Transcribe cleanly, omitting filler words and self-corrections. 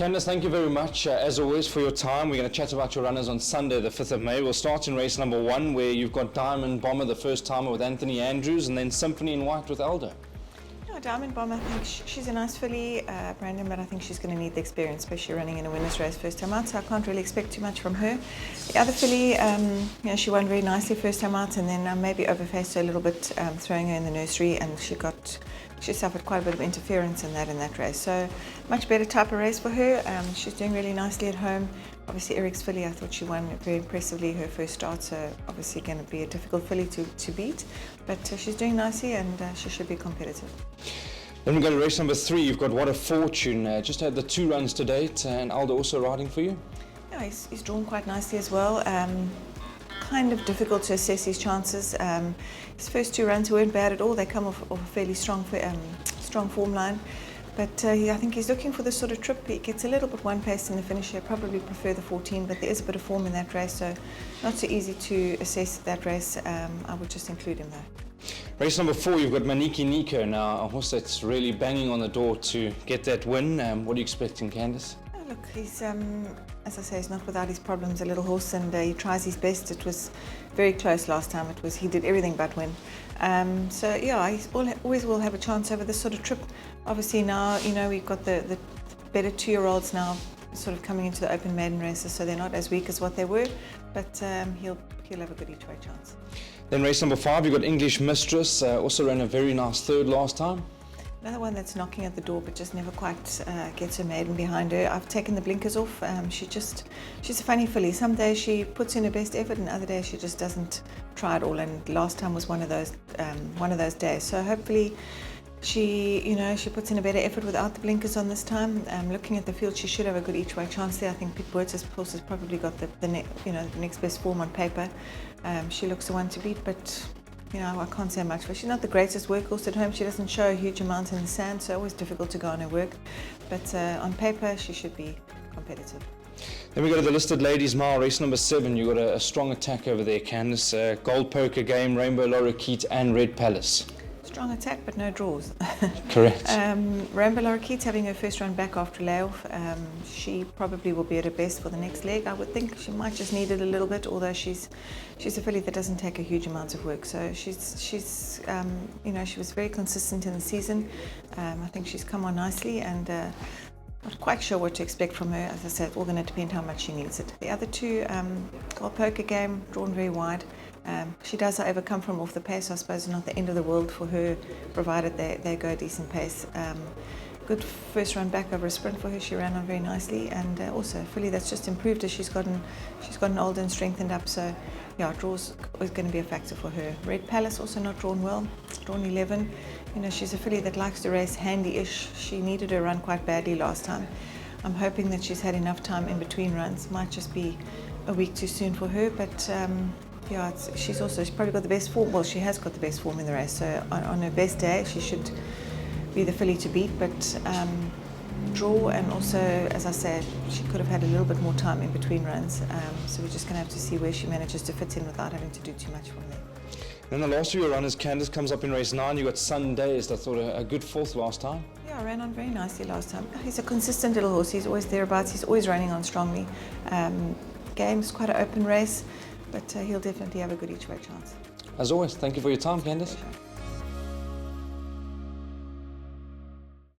Candice, thank you very much, as always, for your time. We're going to chat about your runners on Sunday, the 5th of May. We'll start in race number 1, where you've got Diamond Bomber, the first timer, with Anthony Andrews, and then Symphony in White with Aldo. No, Diamond Bomber, I think she's a nice filly, Brandon, but I think she's going to need the experience, especially running in a winner's race first time out, so I can't really expect too much from her. The other filly, she won very nicely first time out, and then maybe overfaced her a little bit, throwing her in the nursery, and she suffered quite a bit of interference in that race. So much better type of race for her. She's doing really nicely at home. Obviously Eric's filly, I thought she won very impressively her first start, so obviously going to be a difficult filly to beat. But she's doing nicely, and she should be competitive. Then we go to race number 3. You've got What a Fortune. Just had the 2 runs to date, and Aldo also riding for you? Yeah, he's drawn quite nicely as well. Kind of difficult to assess his chances. His first 2 runs weren't bad at all. They come off a fairly strong form line. But I think he's looking for this sort of trip. He gets a little bit one pace in the finish here. Probably prefer the 14, but there is a bit of form in that race, so not so easy to assess that race. I would just include him though. Race number 4, you've got Maniki Nico now, a horse that's really banging on the door to get that win. What are you expecting, Candice? Oh, look, he's, as I say, he's not without his problems, a little horse, and he tries his best. It was very close last time. He did everything but win. So yeah, he always will have a chance over this sort of trip. Obviously now, we've got the better 2-year-olds now sort of coming into the open maiden races, so they're not as weak as what they were, but he'll have a good each-way chance. Then race number 5, you've got English Mistress, also ran a very nice 3rd last time. Another one that's knocking at the door, but just never quite gets her maiden behind her. I've taken the blinkers off. She's a funny filly. Some days she puts in her best effort, and other days she just doesn't try at all. And last time was one of those days. So hopefully she puts in a better effort without the blinkers on this time. Looking at the field, she should have a good each-way chance there. I think Pete Buertz's horse has probably got the next best form on paper. She looks the one to beat, but I can't say much for her. She's not the greatest workhorse at home. She doesn't show a huge amount in the sand, so always difficult to go on her work. But on paper, she should be competitive. Then we go to the listed ladies mile, race number 7. You've got a strong attack over there, Candice. Gold Poker Game, Rainbow Lorikeet and Red Palace. Strong attack, but no draws. Correct. Rainbow Lorikeet's having her first run back after layoff. She probably will be at her best for the next leg. I would think she might just need it a little bit, although she's a filly that doesn't take a huge amount of work. So she was very consistent in the season. I think she's come on nicely, and not quite sure what to expect from her. As I said, it's all going to depend how much she needs it. The other 2, Gold Poker Game, drawn very wide. She does, however, come from off the pace. So I suppose it's not the end of the world for her, provided they go a decent pace. Good first run back over a sprint for her. She ran on very nicely, and also a filly that's just improved as she's gotten older and strengthened up. So yeah, draws is going to be a factor for her. Red Palace also not drawn well, drawn 11. She's a filly that likes to race handy-ish. She needed her run quite badly last time. I'm hoping that she's had enough time in between runs. Might just be a week too soon for her, but yeah, she's probably got the best form. Well, she has got the best form in the race, so on her best day she should be the filly to beat, but draw, and also, as I said, she could have had a little bit more time in between runs, so we're just going to have to see where she manages to fit in without having to do too much from there. Then the last of your runners, Candice, comes up in race 9. You got Sundays. I thought a good 4th last time. Yeah, ran on very nicely last time. He's a consistent little horse. He's always thereabouts. He's always running on strongly. Game's quite an open race, but he'll definitely have a good each-way chance. As always, thank you for your time, Candice. Pleasure.